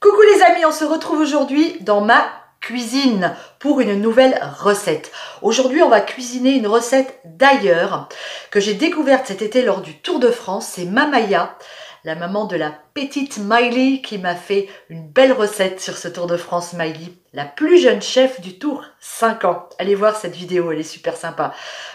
Coucou les amis, on se retrouve aujourd'hui dans ma cuisine pour une nouvelle recette. Aujourd'hui, on va cuisiner une recette d'ailleurs que j'ai découverte cet été lors du Tour de France. C'est Mamaya, la maman de la petite Miley, qui m'a fait une belle recette sur ce Tour de France. Miley, la plus jeune chef du Tour, 5 ans. Allez voir cette vidéo, elle est super sympa.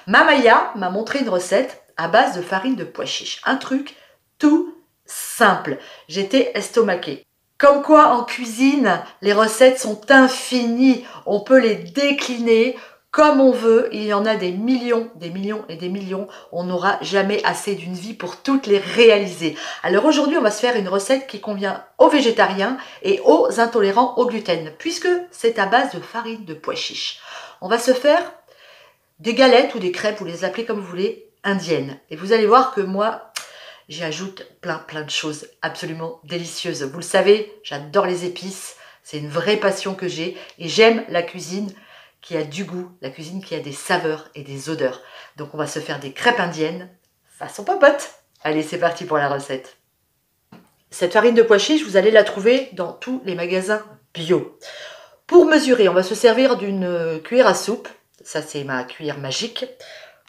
Mamaya m'a montré une recette à base de farine de pois chiches. Un truc tout simple. J'étais estomaquée. Comme quoi, en cuisine, les recettes sont infinies. On peut les décliner comme on veut. Il y en a des millions et des millions. On n'aura jamais assez d'une vie pour toutes les réaliser. Alors aujourd'hui, on va se faire une recette qui convient aux végétariens et aux intolérants au gluten, puisque c'est à base de farine de pois chiches. On va se faire des galettes ou des crêpes, vous les appelez comme vous voulez, indiennes. Et vous allez voir que moi, j'y ajoute plein de choses absolument délicieuses. Vous le savez, j'adore les épices. C'est une vraie passion que j'ai. Et j'aime la cuisine qui a du goût, la cuisine qui a des saveurs et des odeurs. Donc on va se faire des crêpes indiennes façon popote. Allez, c'est parti pour la recette. Cette farine de pois chiches, vous allez la trouver dans tous les magasins bio. Pour mesurer, on va se servir d'une cuillère à soupe. Ça, c'est ma cuillère magique.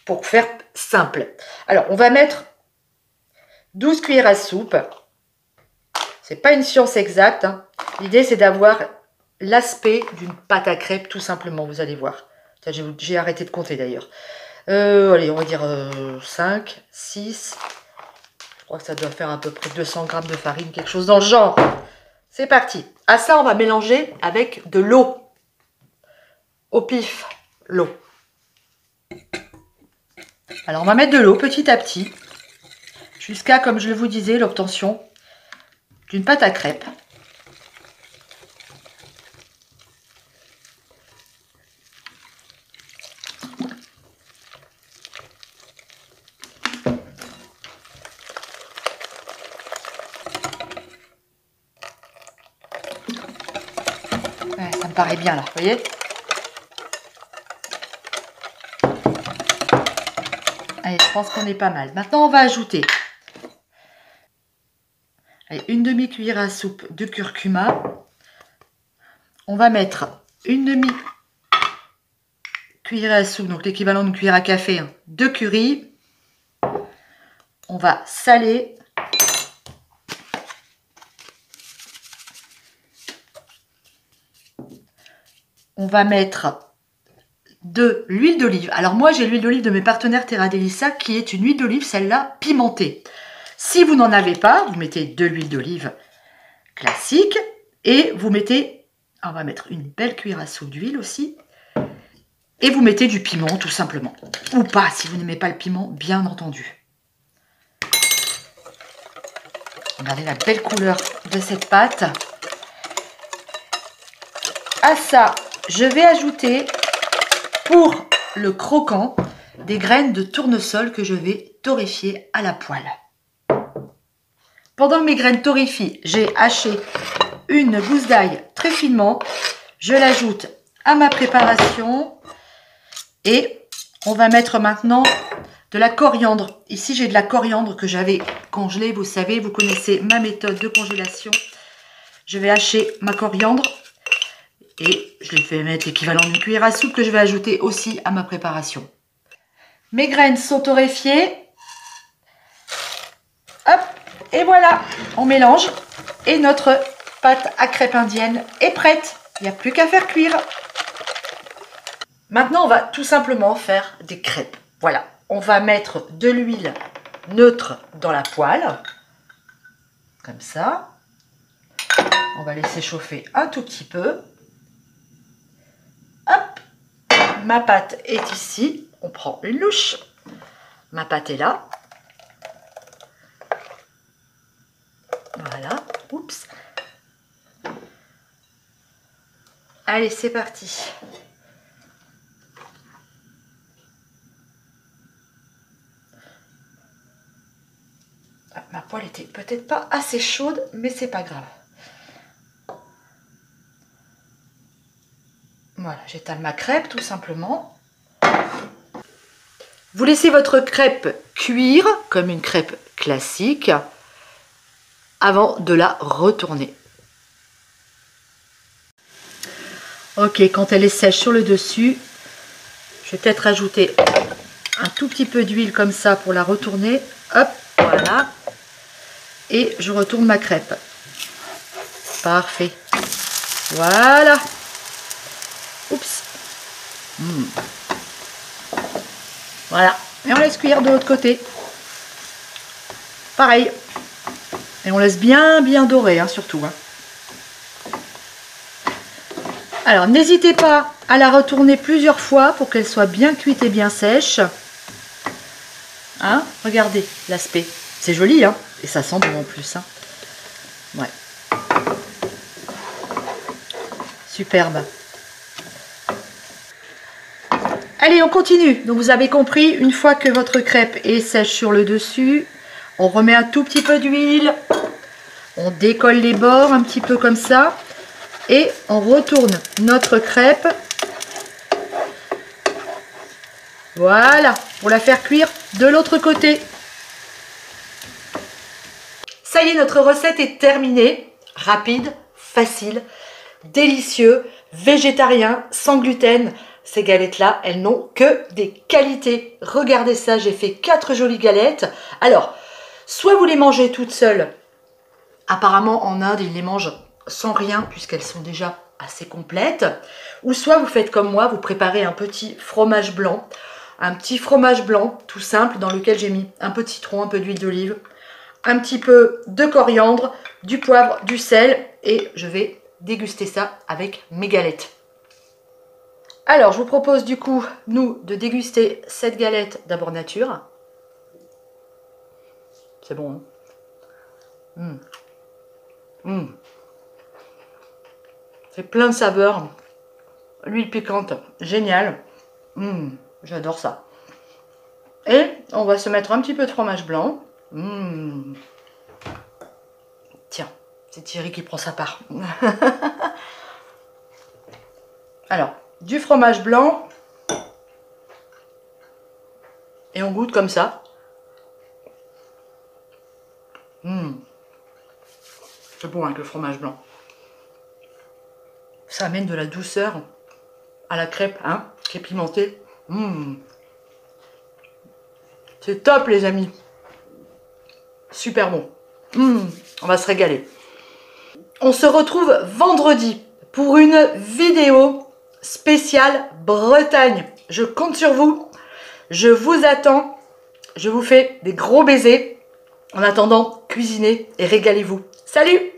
Pour faire simple. Alors, on va mettre 12 cuillères à soupe. C'est pas une science exacte, hein. L'idée, c'est d'avoir l'aspect d'une pâte à crêpes, tout simplement, vous allez voir. J'ai arrêté de compter d'ailleurs. Allez, on va dire 5, 6. Je crois que ça doit faire à peu près 200 grammes de farine, quelque chose dans le genre. C'est parti. À ça, on va mélanger avec de l'eau. Au pif, l'eau. Alors, on va mettre de l'eau petit à petit, jusqu'à, comme je vous disais, l'obtention d'une pâte à crêpes. Ouais, ça me paraît bien là, vous voyez? Allez, je pense qu'on est pas mal. Maintenant, on va ajouter une demi-cuillère à soupe de curcuma. On va mettre une demi-cuillère à soupe, donc l'équivalent d'une cuillère à café, de curry. On va saler. On va mettre de l'huile d'olive. Alors moi, j'ai l'huile d'olive de mes partenaires Terra Delissa, qui est une huile d'olive, celle-là, pimentée. Si vous n'en avez pas, vous mettez de l'huile d'olive classique et vous mettez, on va mettre une belle cuillère à soupe d'huile aussi, et vous mettez du piment tout simplement. Ou pas, si vous n'aimez pas le piment, bien entendu. Regardez la belle couleur de cette pâte. À ça, je vais ajouter, pour le croquant, des graines de tournesol que je vais torréfier à la poêle. Pendant que mes graines torréfient, j'ai haché une gousse d'ail très finement. Je l'ajoute à ma préparation. Et on va mettre maintenant de la coriandre. Ici, j'ai de la coriandre que j'avais congelée. Vous savez, vous connaissez ma méthode de congélation. Je vais hacher ma coriandre. Et je l'ai fait mettre l'équivalent d'une cuillère à soupe que je vais ajouter aussi à ma préparation. Mes graines sont torréfiées. Hop, et voilà, on mélange. Et notre pâte à crêpes indienne est prête. Il n'y a plus qu'à faire cuire. Maintenant, on va tout simplement faire des crêpes. Voilà, on va mettre de l'huile neutre dans la poêle. Comme ça. On va laisser chauffer un tout petit peu. Hop, ma pâte est ici. On prend une louche. Ma pâte est là. Voilà. Oups. Allez, c'est parti. Ma poêle était peut-être pas assez chaude, mais c'est pas grave. Voilà, j'étale ma crêpe tout simplement. Vous laissez votre crêpe cuire comme une crêpe classique avant de la retourner. Ok, quand elle est sèche sur le dessus, je vais peut-être rajouter un tout petit peu d'huile comme ça pour la retourner. Hop, voilà. Et je retourne ma crêpe. Parfait. Voilà. Oups. Voilà. Et on laisse cuire de l'autre côté. Pareil. Et on laisse bien dorer, hein, surtout. Hein. Alors, n'hésitez pas à la retourner plusieurs fois pour qu'elle soit bien cuite et bien sèche. Hein? Regardez l'aspect. C'est joli, hein? Et ça sent bon en plus. Hein? Ouais. Superbe. Allez, on continue. Donc, vous avez compris, une fois que votre crêpe est sèche sur le dessus, on remet un tout petit peu d'huile. On décolle les bords un petit peu comme ça. Et on retourne notre crêpe. Voilà, pour la faire cuire de l'autre côté. Ça y est, notre recette est terminée. Rapide, facile, délicieux, végétarien, sans gluten. Ces galettes-là, elles n'ont que des qualités. Regardez ça, j'ai fait 4 jolies galettes. Alors, soit vous les mangez toutes seules. Apparemment, en Inde, ils les mangent sans rien puisqu'elles sont déjà assez complètes. Ou soit vous faites comme moi, vous préparez un petit fromage blanc. Un petit fromage blanc tout simple dans lequel j'ai mis un peu de citron, un peu d'huile d'olive, un petit peu de coriandre, du poivre, du sel et je vais déguster ça avec mes galettes. Alors je vous propose du coup, nous, de déguster cette galette d'abord nature. C'est bon, hein? C'est plein de saveurs. L'huile piquante, génial. J'adore ça. Et on va se mettre un petit peu de fromage blanc. Tiens, c'est Thierry qui prend sa part. Alors, du fromage blanc. Et on goûte comme ça. C'est bon avec le fromage blanc. Ça amène de la douceur à la crêpe, hein, qui est pimentée. C'est top les amis. Super bon. On va se régaler. On se retrouve vendredi pour une vidéo spéciale Bretagne. Je compte sur vous. Je vous attends. Je vous fais des gros baisers. En attendant, cuisinez et régalez-vous. Salut!